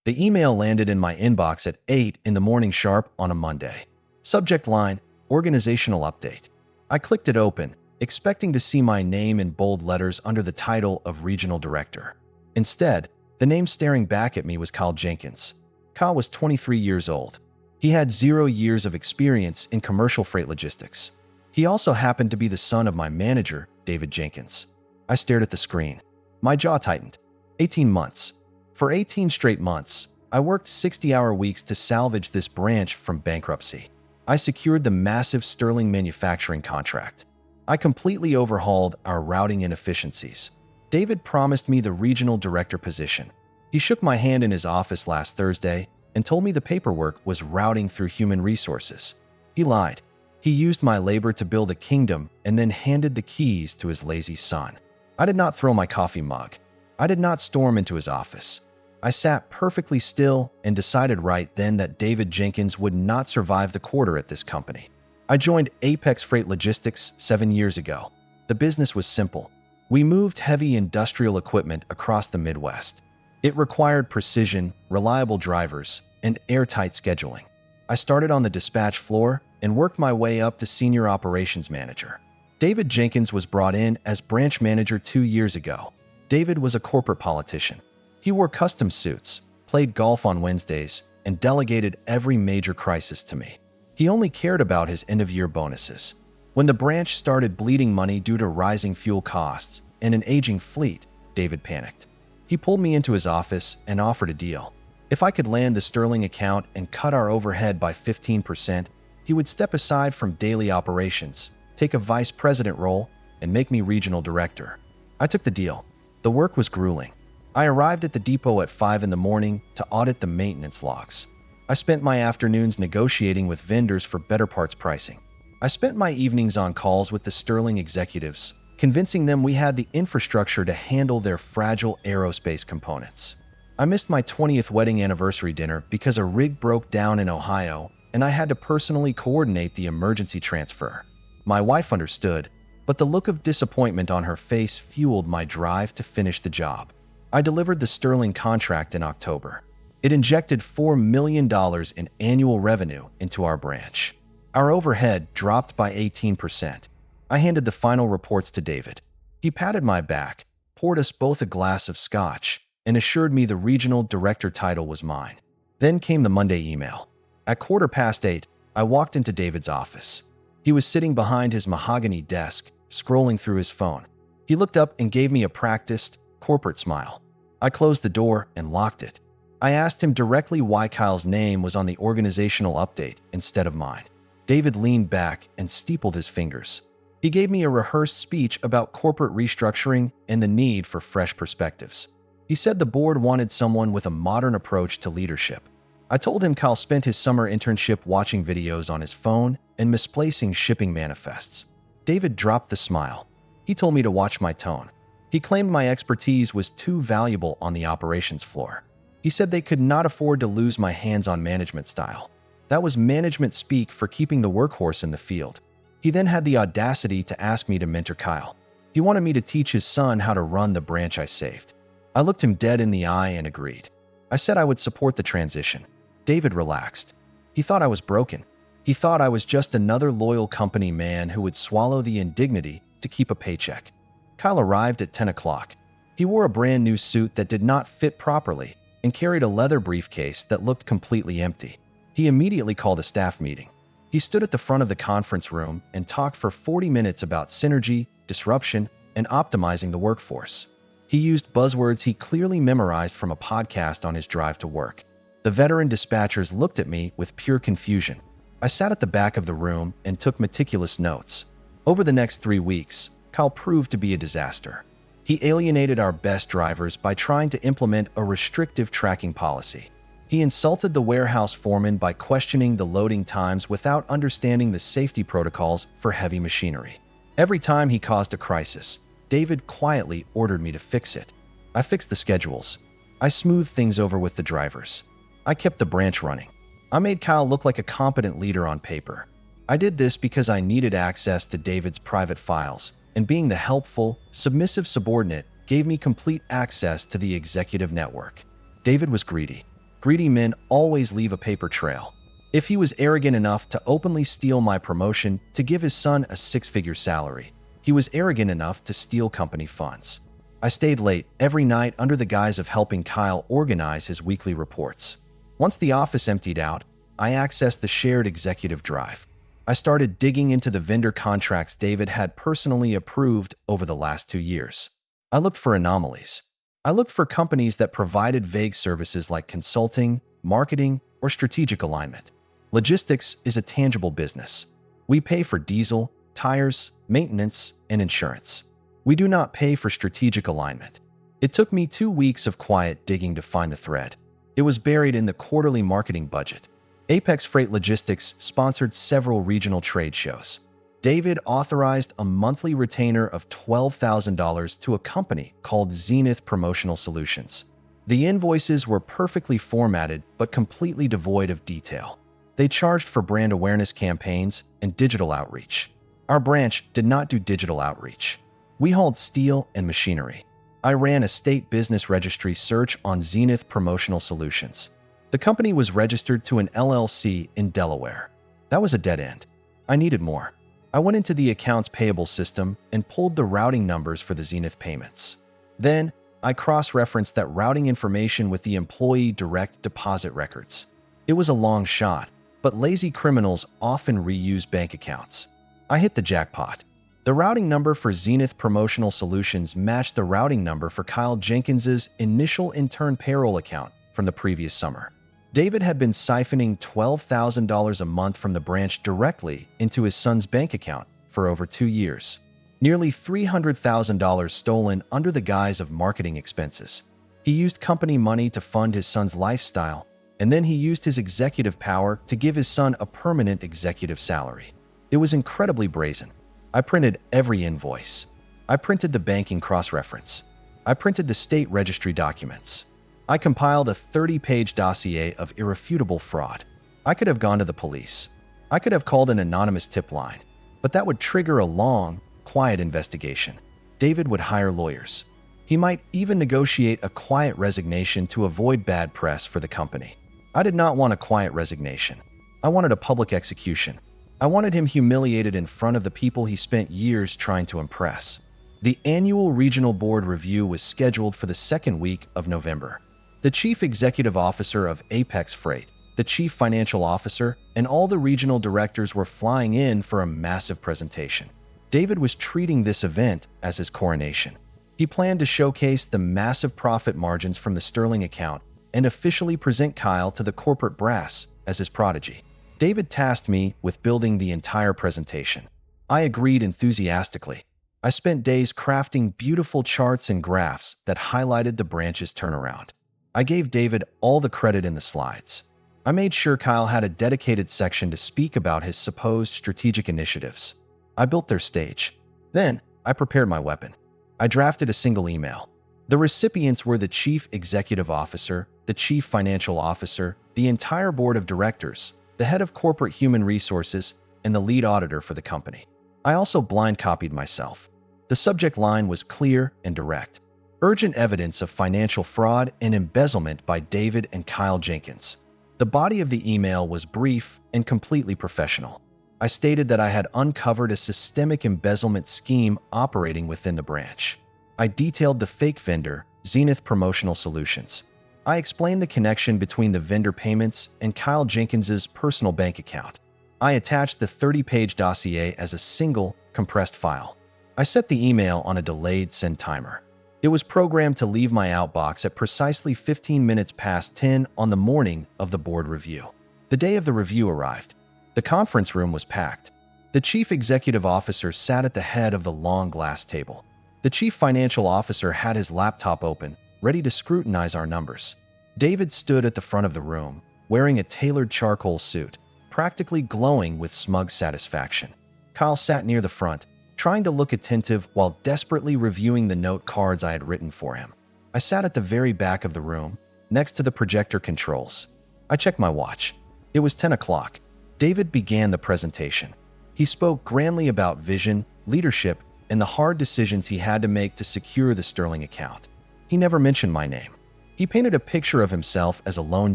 The email landed in my inbox at 8 in the morning sharp on a Monday. Subject line, Organizational Update. I clicked it open, expecting to see my name in bold letters under the title of Regional Director. Instead, the name staring back at me was Kyle Jenkins. Kyle was 23 years old. He had 0 years of experience in commercial freight logistics. He also happened to be the son of my manager, David Jenkins. I stared at the screen. My jaw tightened. 18 months. For 18 straight months, I worked 60-hour weeks to salvage this branch from bankruptcy. I secured the massive Sterling manufacturing contract. I completely overhauled our routing inefficiencies. David promised me the regional director position. He shook my hand in his office last Thursday and told me the paperwork was routing through human resources. He lied. He used my labor to build a kingdom and then handed the keys to his lazy son. I did not throw my coffee mug. I did not storm into his office. I sat perfectly still and decided right then that David Jenkins would not survive the quarter at this company. I joined Apex Freight Logistics 7 years ago. The business was simple. We moved heavy industrial equipment across the Midwest. It required precision, reliable drivers, and airtight scheduling. I started on the dispatch floor and worked my way up to senior operations manager. David Jenkins was brought in as branch manager 2 years ago. David was a corporate politician. He wore custom suits, played golf on Wednesdays, and delegated every major crisis to me. He only cared about his end-of-year bonuses. When the branch started bleeding money due to rising fuel costs and an aging fleet, David panicked. He pulled me into his office and offered a deal. If I could land the Sterling account and cut our overhead by 15%, he would step aside from daily operations, take a vice president role, and make me regional director. I took the deal. The work was grueling. I arrived at the depot at 5 in the morning to audit the maintenance logs. I spent my afternoons negotiating with vendors for better parts pricing. I spent my evenings on calls with the Sterling executives, convincing them we had the infrastructure to handle their fragile aerospace components. I missed my 20th wedding anniversary dinner because a rig broke down in Ohio, and I had to personally coordinate the emergency transfer. My wife understood, but the look of disappointment on her face fueled my drive to finish the job. I delivered the Sterling contract in October. It injected $4 million in annual revenue into our branch. Our overhead dropped by 18%. I handed the final reports to David. He patted my back, poured us both a glass of scotch, and assured me the regional director title was mine. Then came the Monday email. At 8:15, I walked into David's office. He was sitting behind his mahogany desk, scrolling through his phone. He looked up and gave me a practiced, corporate smile. I closed the door and locked it. I asked him directly why Kyle's name was on the organizational update instead of mine. David leaned back and steepled his fingers. He gave me a rehearsed speech about corporate restructuring and the need for fresh perspectives. He said the board wanted someone with a modern approach to leadership. I told him Kyle spent his summer internship watching videos on his phone and misplacing shipping manifests. David dropped the smile. He told me to watch my tone. He claimed my expertise was too valuable on the operations floor. He said they could not afford to lose my hands-on management style. That was management speak for keeping the workhorse in the field. He then had the audacity to ask me to mentor Kyle. He wanted me to teach his son how to run the branch I saved. I looked him dead in the eye and agreed. I said I would support the transition. David relaxed. He thought I was broken. He thought I was just another loyal company man who would swallow the indignity to keep a paycheck. Kyle arrived at 10 o'clock. He wore a brand new suit that did not fit properly and carried a leather briefcase that looked completely empty. He immediately called a staff meeting. He stood at the front of the conference room and talked for 40 minutes about synergy, disruption, and optimizing the workforce. He used buzzwords he clearly memorized from a podcast on his drive to work. The veteran dispatchers looked at me with pure confusion. I sat at the back of the room and took meticulous notes. Over the next 3 weeks, Kyle proved to be a disaster. He alienated our best drivers by trying to implement a restrictive tracking policy. He insulted the warehouse foreman by questioning the loading times without understanding the safety protocols for heavy machinery. Every time he caused a crisis, David quietly ordered me to fix it. I fixed the schedules. I smoothed things over with the drivers. I kept the branch running. I made Kyle look like a competent leader on paper. I did this because I needed access to David's private files, and being the helpful, submissive subordinate gave me complete access to the executive network. David was greedy. Greedy men always leave a paper trail. If he was arrogant enough to openly steal my promotion to give his son a six-figure salary, he was arrogant enough to steal company funds. I stayed late every night under the guise of helping Kyle organize his weekly reports. Once the office emptied out, I accessed the shared executive drive. I started digging into the vendor contracts David had personally approved over the last 2 years. I looked for anomalies. I looked for companies that provided vague services like consulting, marketing, or strategic alignment. Logistics is a tangible business. We pay for diesel, tires, maintenance, and insurance. We do not pay for strategic alignment. It took me 2 weeks of quiet digging to find the thread. It was buried in the quarterly marketing budget. Apex Freight Logistics sponsored several regional trade shows. David authorized a monthly retainer of $12,000 to a company called Zenith Promotional Solutions. The invoices were perfectly formatted but completely devoid of detail. They charged for brand awareness campaigns and digital outreach. Our branch did not do digital outreach. We hauled steel and machinery. I ran a state business registry search on Zenith Promotional Solutions. The company was registered to an LLC in Delaware. That was a dead end. I needed more. I went into the accounts payable system and pulled the routing numbers for the Zenith payments. Then, I cross-referenced that routing information with the employee direct deposit records. It was a long shot, but lazy criminals often reuse bank accounts. I hit the jackpot. The routing number for Zenith Promotional Solutions matched the routing number for Kyle Jenkins's initial intern payroll account from the previous summer. David had been siphoning $12,000 a month from the branch directly into his son's bank account for over 2 years. Nearly $300,000 stolen under the guise of marketing expenses. He used company money to fund his son's lifestyle, and then he used his executive power to give his son a permanent executive salary. It was incredibly brazen. I printed every invoice. I printed the banking cross-reference. I printed the state registry documents. I compiled a 30-page dossier of irrefutable fraud. I could have gone to the police. I could have called an anonymous tip line, but that would trigger a long, quiet investigation. David would hire lawyers. He might even negotiate a quiet resignation to avoid bad press for the company. I did not want a quiet resignation. I wanted a public execution. I wanted him humiliated in front of the people he spent years trying to impress. The annual regional board review was scheduled for the second week of November. The chief executive officer of Apex Freight, the chief financial officer, and all the regional directors were flying in for a massive presentation. David was treating this event as his coronation. He planned to showcase the massive profit margins from the Sterling account and officially present Kyle to the corporate brass as his prodigy. David tasked me with building the entire presentation. I agreed enthusiastically. I spent days crafting beautiful charts and graphs that highlighted the branch's turnaround. I gave David all the credit in the slides. I made sure Kyle had a dedicated section to speak about his supposed strategic initiatives. I built their stage. Then, I prepared my weapon. I drafted a single email. The recipients were the chief executive officer, the chief financial officer, the entire board of directors, the head of corporate human resources, and the lead auditor for the company. I also blind copied myself. The subject line was clear and direct. Urgent evidence of financial fraud and embezzlement by David and Kyle Jenkins. The body of the email was brief and completely professional. I stated that I had uncovered a systemic embezzlement scheme operating within the branch. I detailed the fake vendor, Zenith Promotional Solutions. I explained the connection between the vendor payments and Kyle Jenkins's personal bank account. I attached the 30-page dossier as a single, compressed file. I set the email on a delayed send timer. It was programmed to leave my outbox at precisely 15 minutes past 10 on the morning of the board review. The day of the review arrived. The conference room was packed. The chief executive officer sat at the head of the long glass table. The chief financial officer had his laptop open, ready to scrutinize our numbers. David stood at the front of the room, wearing a tailored charcoal suit, practically glowing with smug satisfaction. Kyle sat near the front, trying to look attentive while desperately reviewing the note cards I had written for him. I sat at the very back of the room, next to the projector controls. I checked my watch. It was 10 o'clock. David began the presentation. He spoke grandly about vision, leadership, and the hard decisions he had to make to secure the Sterling account. He never mentioned my name. He He painted a picture of himself as a lone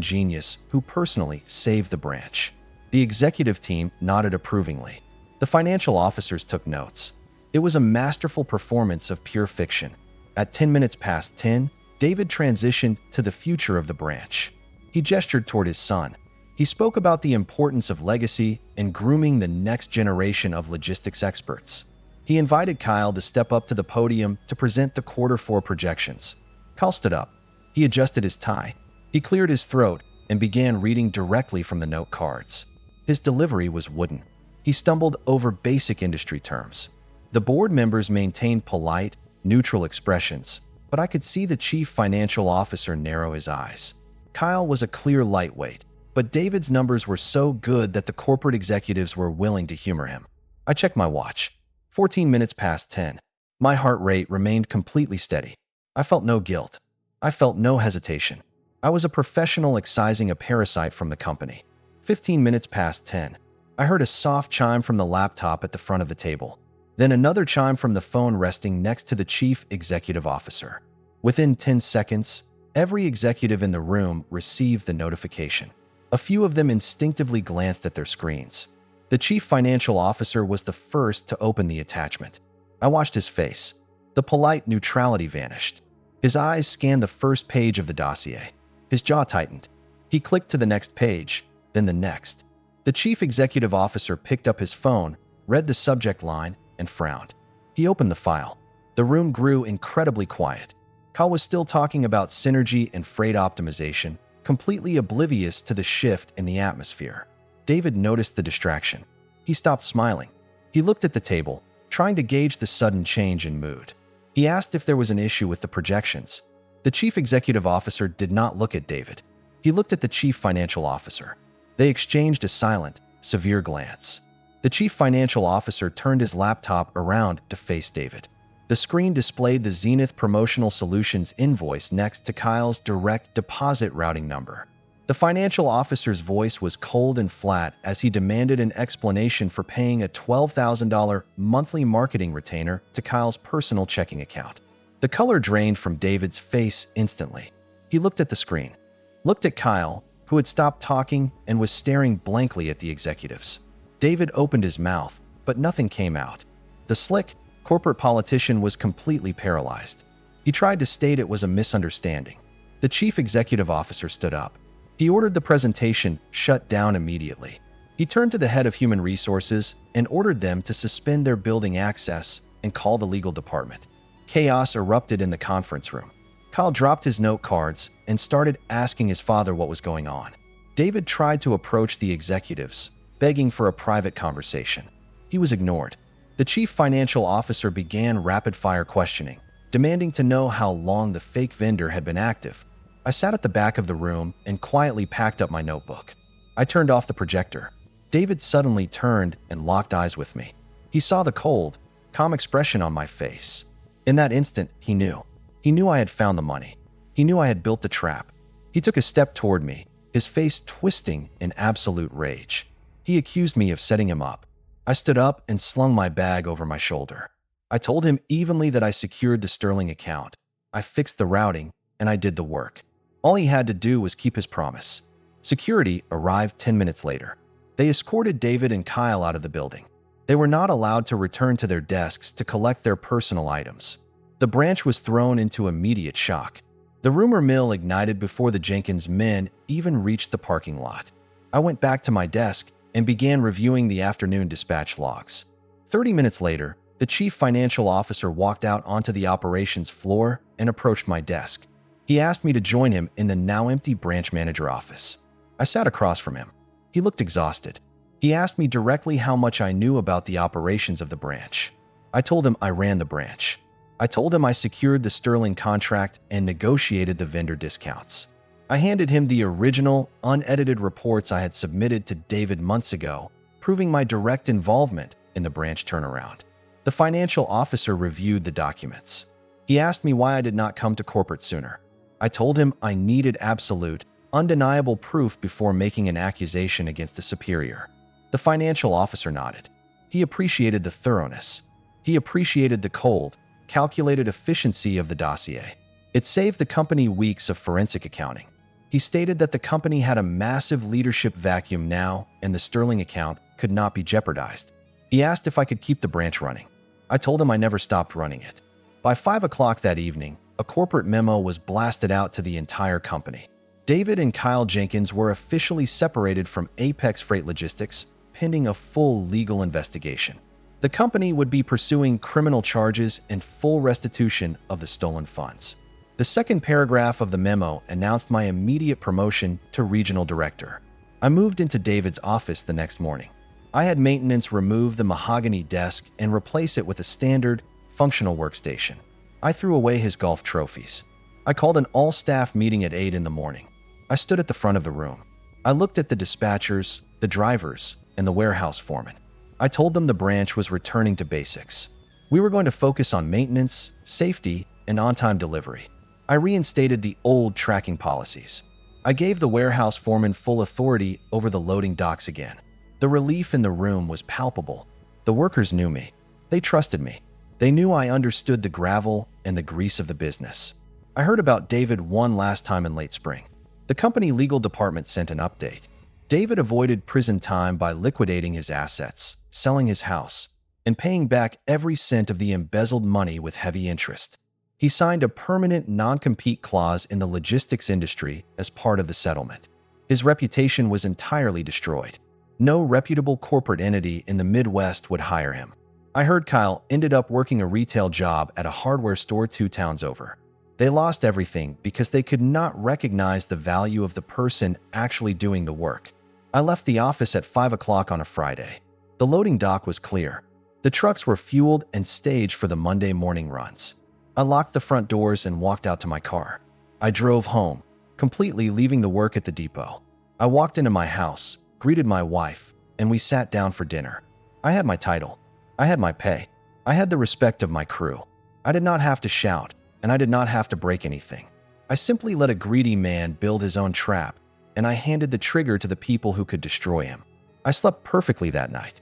genius who personally saved the branch. The executive team nodded approvingly. The financial officers took notes. It was a masterful performance of pure fiction. At 10 minutes past 10, David transitioned to the future of the branch. He gestured toward his son. He spoke about the importance of legacy and grooming the next generation of logistics experts. He invited Kyle to step up to the podium to present the Q4 projections. Kyle stood up. He adjusted his tie. He cleared his throat and began reading directly from the note cards. His delivery was wooden. He stumbled over basic industry terms. The board members maintained polite, neutral expressions, but I could see the chief financial officer narrow his eyes. Kyle was a clear lightweight, but David's numbers were so good that the corporate executives were willing to humor him. I checked my watch. 14 minutes past 10. My heart rate remained completely steady. I felt no guilt. I felt no hesitation. I was a professional excising a parasite from the company. 15 minutes past 10. I heard a soft chime from the laptop at the front of the table. Then another chime from the phone resting next to the chief executive officer. Within 10 seconds, every executive in the room received the notification. A few of them instinctively glanced at their screens. The chief financial officer was the first to open the attachment. I watched his face. The polite neutrality vanished. His eyes scanned the first page of the dossier. His jaw tightened. He clicked to the next page, then the next. The chief executive officer picked up his phone, read the subject line, and frowned. He opened the file. The room grew incredibly quiet. Kyle was still talking about synergy and freight optimization, completely oblivious to the shift in the atmosphere. David noticed the distraction. He stopped smiling. He looked at the table, trying to gauge the sudden change in mood. He asked if there was an issue with the projections. The chief executive officer did not look at David. He looked at the chief financial officer. They exchanged a silent, severe glance. The chief financial officer turned his laptop around to face David. The screen displayed the Zenith Promotional Solutions invoice next to Kyle's direct deposit routing number. The financial officer's voice was cold and flat as he demanded an explanation for paying a $12,000 monthly marketing retainer to Kyle's personal checking account. The color drained from David's face instantly. He looked at the screen, looked at Kyle, who had stopped talking and was staring blankly at the executives. David opened his mouth, but nothing came out. The slick, corporate politician was completely paralyzed. He tried to state it was a misunderstanding. The chief executive officer stood up. He ordered the presentation shut down immediately. He turned to the head of human resources and ordered them to suspend their building access and call the legal department. Chaos erupted in the conference room. Kyle dropped his note cards and started asking his father what was going on. David tried to approach the executives, begging for a private conversation. He was ignored. The chief financial officer began rapid-fire questioning, demanding to know how long the fake vendor had been active. I sat at the back of the room and quietly packed up my notebook. I turned off the projector. David suddenly turned and locked eyes with me. He saw the cold, calm expression on my face. In that instant, he knew. He knew I had found the money. He knew I had built the trap. He took a step toward me, his face twisting in absolute rage. He accused me of setting him up. I stood up and slung my bag over my shoulder. I told him evenly that I secured the Sterling account. I fixed the routing, and I did the work. All he had to do was keep his promise. Security arrived 10 minutes later. They escorted David and Kyle out of the building. They were not allowed to return to their desks to collect their personal items. The branch was thrown into immediate shock. The rumor mill ignited before the Jenkins men even reached the parking lot. I went back to my desk and began reviewing the afternoon dispatch logs. 30 minutes later, the chief financial officer walked out onto the operations floor and approached my desk. He asked me to join him in the now-empty branch manager office. I sat across from him. He looked exhausted. He asked me directly how much I knew about the operations of the branch. I told him I ran the branch. I told him I secured the Sterling contract and negotiated the vendor discounts. I handed him the original, unedited reports I had submitted to David months ago, proving my direct involvement in the branch turnaround. The financial officer reviewed the documents. He asked me why I did not come to corporate sooner. I told him I needed absolute, undeniable proof before making an accusation against a superior. The financial officer nodded. He appreciated the thoroughness. He appreciated the cold, calculated efficiency of the dossier. It saved the company weeks of forensic accounting. He stated that the company had a massive leadership vacuum now and the Sterling account could not be jeopardized. He asked if I could keep the branch running. I told him I never stopped running it. By 5 o'clock that evening, a corporate memo was blasted out to the entire company. David and Kyle Jenkins were officially separated from Apex Freight Logistics, pending a full legal investigation. The company would be pursuing criminal charges and full restitution of the stolen funds. The second paragraph of the memo announced my immediate promotion to regional director. I moved into David's office the next morning. I had maintenance remove the mahogany desk and replace it with a standard, functional workstation. I threw away his golf trophies. I called an all-staff meeting at 8 in the morning. I stood at the front of the room. I looked at the dispatchers, the drivers, and the warehouse foreman. I told them the branch was returning to basics. We were going to focus on maintenance, safety, and on-time delivery. I reinstated the old tracking policies. I gave the warehouse foreman full authority over the loading docks again. The relief in the room was palpable. The workers knew me. They trusted me. They knew I understood the gravel and the grease of the business. I heard about David one last time in late spring. The company legal department sent an update. David avoided prison time by liquidating his assets, selling his house, and paying back every cent of the embezzled money with heavy interest. He signed a permanent non-compete clause in the logistics industry as part of the settlement. His reputation was entirely destroyed. No reputable corporate entity in the Midwest would hire him. I heard Kyle ended up working a retail job at a hardware store 2 towns over. They lost everything because they could not recognize the value of the person actually doing the work. I left the office at 5 o'clock on a Friday. The loading dock was clear. The trucks were fueled and staged for the Monday morning runs. I locked the front doors and walked out to my car. I drove home, completely leaving the work at the depot. I walked into my house, greeted my wife, and we sat down for dinner. I had my title. I had my pay. I had the respect of my crew. I did not have to shout, and I did not have to break anything. I simply let a greedy man build his own trap, and I handed the trigger to the people who could destroy him. I slept perfectly that night.